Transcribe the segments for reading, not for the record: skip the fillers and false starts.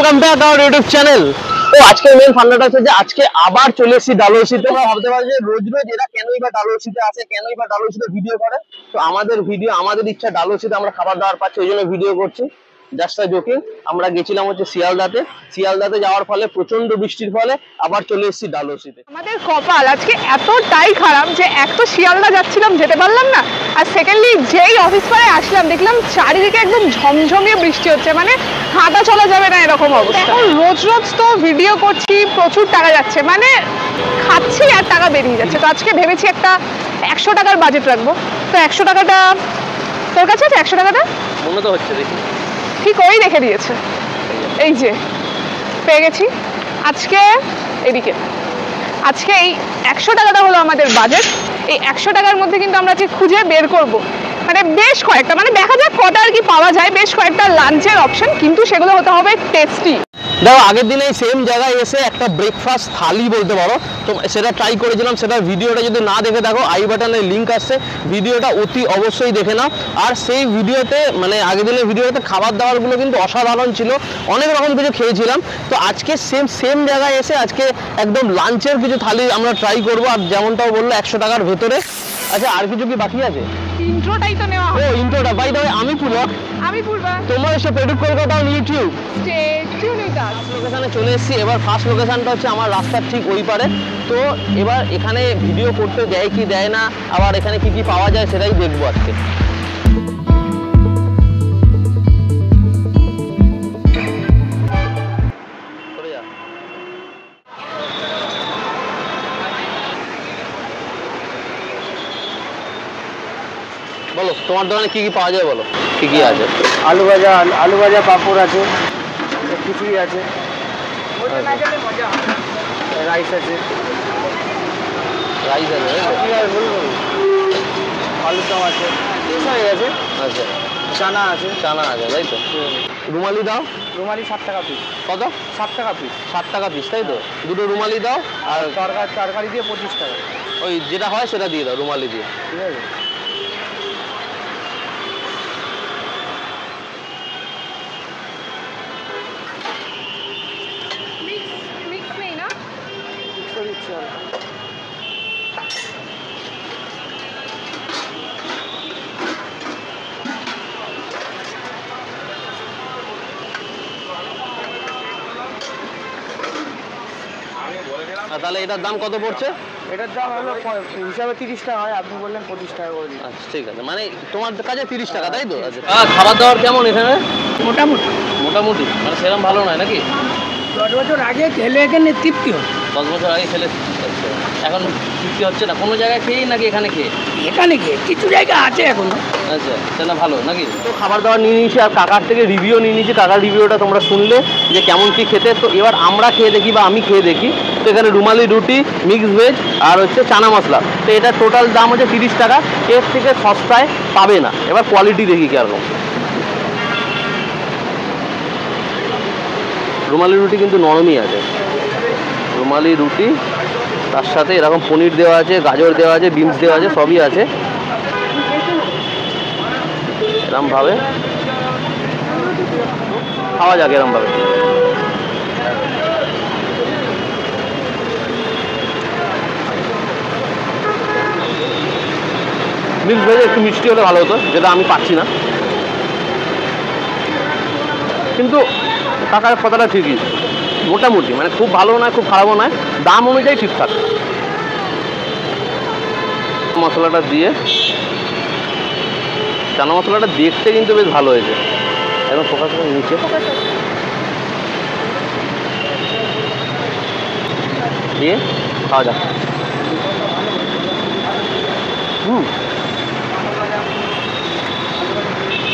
Welcome back our YouTube channel. তো আজকে main ফান্ডাটা হচ্ছে যে আজকে আবার চলে এসেছি ডালহৌসিতে। তোমরা ভাবতে পারো যে রোজ রোজ এরা কেনই বা ডালহৌসিতে আসে, কেনই বা ডালহৌসিতে ভিডিও করে। তো আমাদের ইচ্ছা ডালহৌসিতে আমরা খাবার দাবার পাচ্ছি, ওই জন্য ভিডিও করছি। Just joking. আমরা গেছিলাম হচ্ছে শিয়ালদাতে যাওয়ার ফলে প্রচন্ড বৃষ্টির ফলে আবার চলে এসেছি ডালহৌসিতে। আমাদের কপাল আজকে এতটাই খারাপ যে এক তো শিয়ালদা যাচ্ছিলাম, যেতে পারলাম না, আর সেকেন্ডলি যেই অফিস পাড়ায় আসলাম দেখলাম চারিদিকে একদম ঝমঝমিয়ে বৃষ্টি হচ্ছে, মানে হাঁটা চলা যাবে না এরকম অবস্থা। এখন রোজ রোজ তো ভিডিও করছি, প্রচুর টাকা যাচ্ছে, মানে খাচ্ছি আর টাকা বেরিয়ে যাচ্ছে। তো আজকে ভেবেছি একটা 100 টাকার বাজেট রাখবো। তো 100 টাকাটা তোর কাছে আছে? 100 টাকাটা মনে তো হচ্ছে, দেখি ঠিক ওই রেখে দিয়েছে, এই যে পেয়ে গেছি। আজকে এদিকে আজকে এই 100 টাকাটা হলো আমাদের বাজেট। এই 100 টাকার মধ্যে কিন্তু আমরা আজকে খুঁজে বের করব, মানে বেশ কয়েকটা, মানে দেখা যাক কটা আর কি পাওয়া যায়, বেশ কয়েকটা লাঞ্চের অপশন, কিন্তু সেগুলো হতে হবে টেস্টি। দেখো, আগের দিনে এই সেম জায়গায় এসে একটা ব্রেকফাস্ট থালি বলতে পারো, তো সেটা ট্রাই করেছিলাম। সেটা ভিডিওটা যদি না দেখে থাকো, আই বাটনে লিঙ্ক আসছে, ভিডিওটা অতি অবশ্যই দেখে নাও। আর সেই ভিডিওতে, মানে আগের দিনের ভিডিওতে খাবার দাবারগুলো কিন্তু অসাধারণ ছিল, অনেক রকম কিছু খেয়েছিলাম। তো আজকে সেম জায়গায় এসে আজকে একদম লাঞ্চের কিছু থালি আমরা ট্রাই করবো। আর যেমনটাও বললো 100 টাকার ভেতরে। আচ্ছা, আর কিছু কি বাকি আছে? ইন্ট্রোটাই তো নেওয়া হবে। ও ইন্ট্রোটা, বাই দ্য ওয়ে আমি পুলক, আমি পূর্বা, তোমার এসে Petuk Kolkata on YouTube. Stay tune with us. লোকেশনে চলে এসেছি। এবার ফার্স্ট লোকেশনটা হচ্ছে আমার রাস্তার ঠিক ওই পারে। তো এবার এখানে ভিডিও করতে দেয় কি দেয় না, আবার এখানে কি কি পাওয়া যায় সেটাই দেখবো আজকে। বলো তোমার দোকানে কি কি পাওয়া যায়, বলো কি কি আছে। আলু ভাজা পাঁপড় আছে, খিচুড়ি আছে, রাইস আছে, আলুর দম আছে, হয়ে গেছে। আচ্ছা, চানা আছে, তাই তো। রুমালি দাও। রুমালি 60 টাকা পিস। কত? 60 টাকা পিস। 60 টাকা পিস, তাই তো। দুটো রুমালি দাও, আর তরকারি দিয়ে 25 টাকা। ওই যেটা হয় সেটা দিয়ে দাও, রুমালি দিয়ে। ঠিক আছে। মিক্স নেই না? তাহলে এটার দাম কত পড়ছে? এটার দাম হলো হিসাবে 30 টাকা হয়, আপনি বললেন 25 টাকা করে দিন। আচ্ছা ঠিক আছে, মানে তোমার কাছে 30 টাকা, তাই তো। আচ্ছা, খাবার দাবার কেমন এখানে? মোটামুটি, মানে সেরকম ভালো নয় নাকি? 10 বছর আগে খেলে এখানে তৃপ্তি হতো। 10 বছর আগে খেলে, আচ্ছা এখন তৃপ্তি হচ্ছে না? কোনো জায়গায় খেয়েই নাকি এখানে খেয়ে? এখানে খেয়ে কিছু জায়গা আছে এখনো। আচ্ছা, সেটা ভালো নাকি? তো খাবার দাবার নিয়ে নিয়েছি, আর কাকার থেকে রিভিউ নিয়ে নিয়েছি। কাকার রিভিউটা তোমরা শুনলে যে কেমন কি খেতে। তো এবার আমরা খেয়ে দেখি, বা আমি খেয়ে দেখি। তো এখানে রুমালি রুটি, মিক্স ভেজ আর হচ্ছে চানা মশলা। তো এটা টোটাল দাম হচ্ছে 30 টাকা। এর থেকে সস্তায় পাবে না। এবার কোয়ালিটি দেখি কেরকম। রুমালি রুটি কিন্তু নরমই আছে। রুমালি রুটি, তার সাথে এরকম পনির দেওয়া আছে, গাজর দেওয়া আছে, বিনস দেওয়া আছে, সবই আছে এরমভাবে। খাওয়া যাক এরমভাবে। মিক্স ভেজে একটু মিষ্টি হলে ভালো হতো, যেটা আমি পাচ্ছি না। কিন্তু কাকার কথাটা ঠিকই, মোটামুটি, মানে খুব ভালো নয় খুব খারাপও নয়, দাম অনুযায়ী ঠিকঠাক। মশলাটা দিয়ে, চানা মশলাটা দেখতে কিন্তু বেশ ভালো হয়েছে, একদম ফোকাস করে নিচে দিয়ে খাওয়া যাক।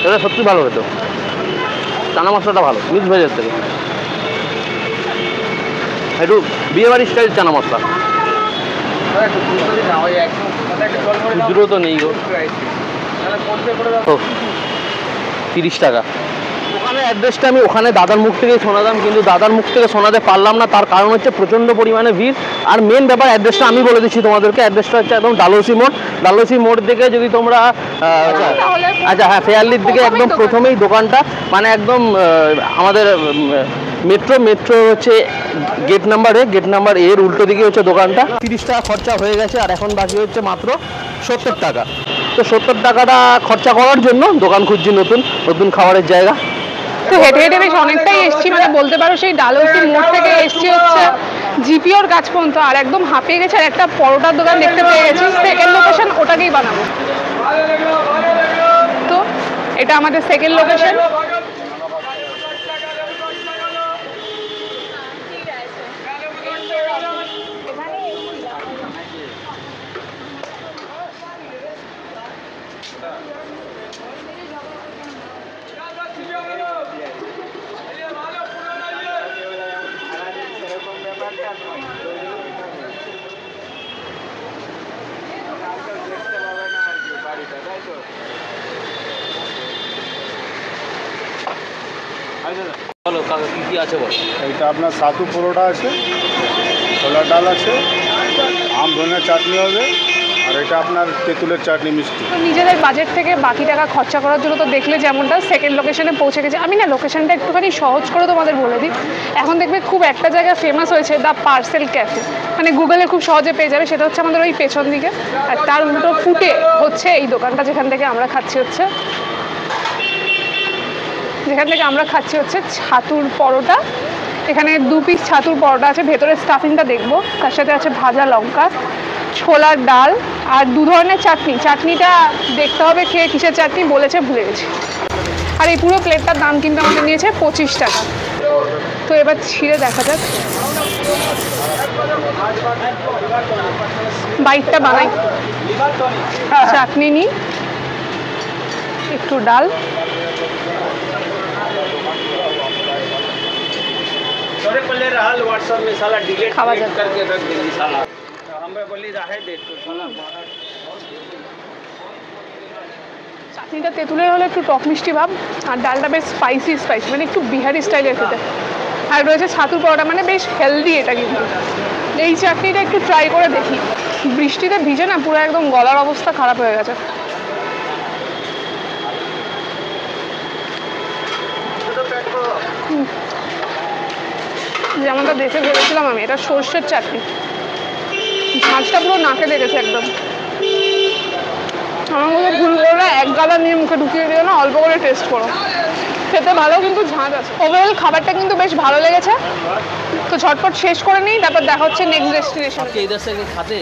এটা সত্যি ভালো হতো, চানা মশলাটা ভালো মিক্স ভেজের থেকে। একটু বিয়েবাড়ির স্টাইল চানা মশলা। খুচরো তো নেই গো। 30 টাকা। দোকানের অ্যাড্রেসটা আমি ওখানে দাদার মুখ থেকেই শোনাতাম, কিন্তু দাদার মুখ থেকে শোনাতে পারলাম না। তার কারণ হচ্ছে প্রচণ্ড পরিমাণে ভিড়। আর মেন ব্যাপার, অ্যাড্রেসটা আমি বলে দিচ্ছি তোমাদেরকে। অ্যাড্রেসটা হচ্ছে একদম ডালহৌসি মোড় থেকে যদি তোমরা আচ্ছা হ্যাঁ, ফেয়ারলির দিকে একদম প্রথমেই দোকানটা, মানে একদম আমাদের মেট্রো হচ্ছে গেট নাম্বার এর উল্টো দিকে হচ্ছে দোকানটা। 30 টাকা খরচা হয়ে গেছে আর এখন বাকি হচ্ছে মাত্র 70 টাকা। তো 70 টাকাটা খরচা করার জন্য দোকান খুঁজছি নতুন খাবারের জায়গা। তো হেঁটে হেঁটে বেশ অনেকটাই এসছি, মানে বলতে পারো সেই ডালহৌসি মোড় থেকে এসছি হচ্ছে জিপিওর কাছ পর্যন্ত, আর একদম হাঁপিয়ে গেছে। আর একটা পরোটার দোকান দেখতে পেয়ে গেছি, সেকেন্ড লোকেশন ওটাকেই বানাবো। তো এটা আমাদের সেকেন্ড লোকেশন। বলো কাকা কি কি আছে বলো। এইটা আপনার সাতু পরোটা আছে, ছোলার ডাল আছে, আম ধনের চাটনি হবে, আর এটা আপনার তেঁতুলের চাটনি মিষ্টি। তো নিজেদের বাজেট থেকে বাকি টাকা খরচা করার জন্য তো দেখলে যেমনটা সেকেন্ড লোকেশনে পৌঁছে গেছে। আমি না লোকেশনটা একটুখানি সহজ করে তোমাদের বলে দিই। এখন দেখবে খুব একটা জায়গা ফেমাস হয়েছে, দ্য পার্সেল ক্যাফে, মানে গুগলে খুব সহজে পেয়ে যাবে। সেটা হচ্ছে আমাদের ওই পেছন দিকে, আর তার উল্টো ফুটে হচ্ছে এই দোকানটা যেখান থেকে আমরা খাচ্ছি হচ্ছে ছাতুর পরোটা। এখানে 2 পিস ছাতুর পরোটা আছে, ভেতরের স্টাফিংটা দেখবো। তার সাথে আছে ভাজা লঙ্কা, ছোলার ডাল আর 2 ধরনের চাটনি। চাটনিটা দেখতে হবে খেয়ে কিসের চাটনি বলেছে, ভুলে গেছি। আর এই পুরো প্লেটটার দাম কিন্তু আমাদের নিয়েছে 25 টাকা। তো এবার ছিঁড়ে দেখা যাক, বাইটটা বানাই। চাটনি নিই, একটু ডাল, খাওয়া যাক। চাটনিটা তেঁতুলের হলে একটু টক মিষ্টি ভাব, আর ডালটা বেশ স্পাইসি মানে একটু বিহারি স্টাইলের খেতে। আর রয়েছে ছাতুর পরোটা, মানে বেশ হেলদি এটা। কিন্তু এই চাটনিটা একটু ট্রাই করে দেখি। বৃষ্টিতে ভিজে না পুরো একদম গলার অবস্থা খারাপ হয়ে গেছে। যেমনটা দেখে ভেবেছিলাম আমি, এটা সর্ষের চাটনি। ঝাঁঝটা পুরো নাকে লেগেছে একদম। আমার মতো ভুল করে 1 গাদা নিয়ে মুখে ঢুকিয়ে দিও না, অল্প করে টেস্ট করো। খেতে ভালো, কিন্তু ঝাঁঝ আছে। ওভারঅল খাবারটা কিন্তু বেশ ভালো লেগেছে। তো ঝটপট শেষ করে নিই, তারপর দেখা হচ্ছে নেক্সট ডেস্টিনেশন। इधर से खाते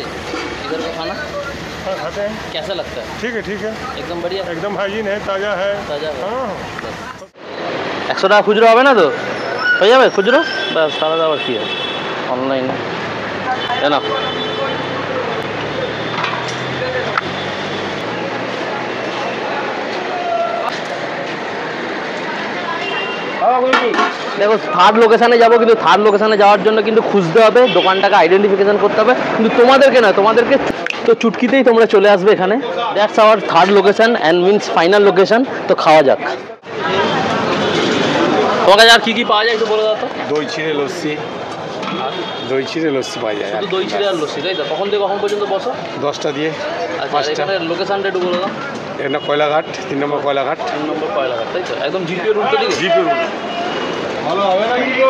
इधर का खाना खाते हैं, कैसा लगता है? ठीक है, एकदम बढ़िया, एकदम हाइजीन है, ताज़ा है। हाँ 100 টাকা খুচরো হবে না তো? হয়ে যাবে খুচরো? ব্যাস, তাহলে আবার কি আছে অনলাইনে, তাই না? দেখো থার্ড লোকেশানে যাবো, কিন্তু থার্ড লোকেশানে যাওয়ার জন্য কিন্তু খুঁজতে হবে, দোকানটাকে আইডেন্টিফিকেশন করতে হবে, কিন্তু তোমাদেরকে না, তোমাদেরকে তো চুটকিতেই তোমরা চলে আসবে এখানে। That's our third location and means final location. তো খাওয়া যাক। তোমার কাছে আর কি পাওয়া যায় একটু বলে দাও তো। দই চিড়ে লস্যি, পাওয়া যায়। শুধু দই চিড়ে আর লস্যি, তাই তো? কখন থেকে কখন পর্যন্ত বসো? 10টা দিয়ে। আচ্ছা, এখানে লোকেশনটা একটু বলে দাও। এটা কয়লাঘাট, 3 নম্বর কয়লাঘাট। 3 নম্বর কয়লাঘাট, তাই তো? একদম জিপিও রুটটা দিকে। জিপে ভালো হবে না কি গো?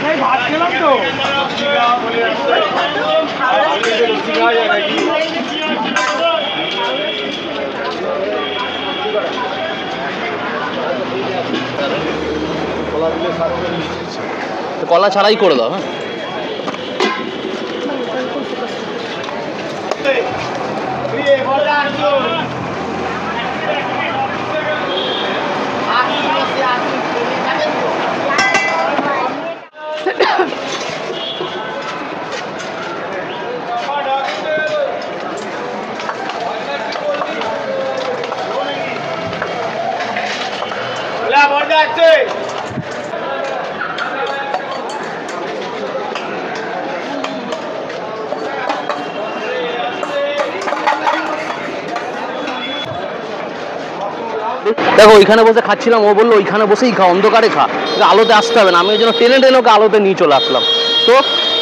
এই ভাত খেলাম তো। লস্যি খাওয়া যায় নাকি? কলা ছাড়াই করে দাও। হ্যাঁ, দেখো ওইখানে বসে খাচ্ছিলাম, ও বললো ওইখানে বসেই খা, অন্ধকারে খা, আলোতে আসতে হবে না। আমি ওই জন্য টেনে ওকে আলোতে নিয়ে চলে আসলাম। তো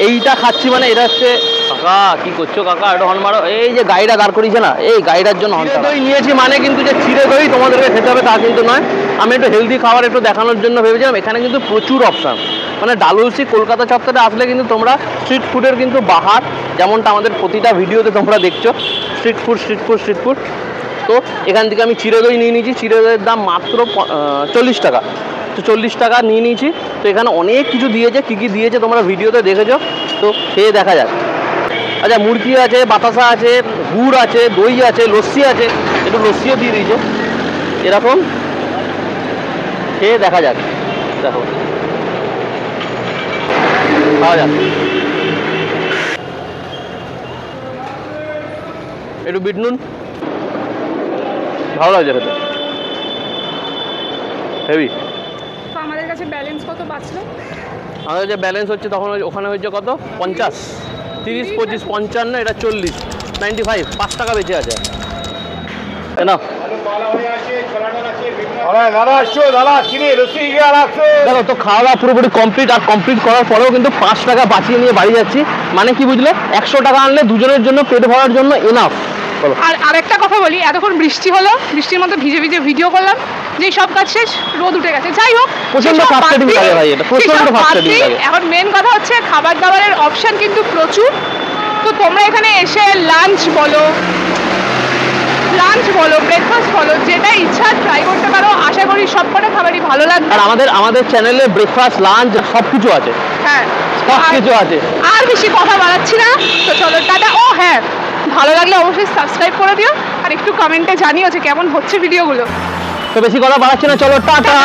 এইটা খাচ্ছি, মানে এটা হচ্ছে। কাকা কি করছো কাকা, এটা হর্ন মারো। এই যে গাড়িটা দাঁড় করিয়েছে না, এই গাড়িটার জন্য হর্ন। দই নিয়েছি মানে কিন্তু যে চিড়ে দই তোমাদেরকে খেতে হবে তা কিন্তু নয়। আমি একটু হেলদি খাবার একটু দেখানোর জন্য ভেবেছিলাম। এখানে কিন্তু প্রচুর অপশান, মানে ডালহৌসি কলকাতা চত্বরে আসলে কিন্তু তোমরা স্ট্রিট ফুডের কিন্তু বাহার, যেমনটা আমাদের প্রতিটা ভিডিওতে তোমরা দেখছো street food street food street food. তো এখান থেকে আমি চিড়ে দই নিয়ে নিয়েছি, চিড়ে দইয়ের দাম মাত্র 40 টাকা। তো 40 টাকা নিয়ে নিয়েছি। তো এখানে অনেক কিছু দিয়েছে, কী কী দিয়েছে তোমরা ভিডিওতে দেখেছো, তো খেয়ে দেখা যাক। আচ্ছা, মুরগি আছে, বাতাসা আছে, গুড় আছে, দই আছে, লস্যি আছে, একটু লস্যিও দিয়ে দিয়েছে। এরকম খেয়ে দেখা যাক। দেখো খাওয়া যাক, একটু বিট নুন, ভালো লাগছে খেতে, হেভি। তো আমাদের কাছে ব্যালেন্স কত বাঁচলো? আমাদের যে ব্যালেন্স হচ্ছে তখন ওখানে হয়েছে কত 50, 30, 25, 55, এটা 40, 95, 5 টাকা বেঁচে আছে না। দেখো তো খাওয়া দাওয়া পুরোপুরি কমপ্লিট, আর কমপ্লিট করার পরেও কিন্তু 5 টাকা বাঁচিয়ে নিয়ে বাড়ি যাচ্ছি। মানে কি বুঝলে, 100 টাকা আনলে দুজনের জন্য পেট ভরার জন্য এনাফ। আর আরেকটা কথা বলি, এতক্ষণ বৃষ্টি হলো, বৃষ্টির মধ্যে ভিজে ভিজে ভিডিও করলাম, যে সব কাজ শেষ, রোদ উঠে গেছে। যাই হোক, প্রচন্ড ফ্রাস্ট্রেটিং লাগে ভাই, এটা প্রচন্ড ফ্রাস্ট্রেটিং লাগে। এখন মেন কথা হচ্ছে খাবার দাবারের অপশন কিন্তু প্রচুর। তো তোমরা এখানে এসে লাঞ্চ বলো, ব্রেকফাস্ট বলো, যেটা ইচ্ছা ট্রাই করতে পারো। আশা করি সবকটা খাবারই ভালো লাগবে। আর আমাদের চ্যানেলে ব্রেকফাস্ট, লাঞ্চ সব কিছু আছে, হ্যাঁ সব কিছু আছে। আর বেশি কথা বাড়াচ্ছি না, তো চলো টাটা। ও হ্যাঁ, ভালো লাগলে অবশ্যই সাবস্ক্রাইব করে দিও, আর একটু কমেন্টে জানিও যে কেমন হচ্ছে ভিডিওগুলো। তো বেশি কথা বাড়াচ্ছি না, চলো টাটা।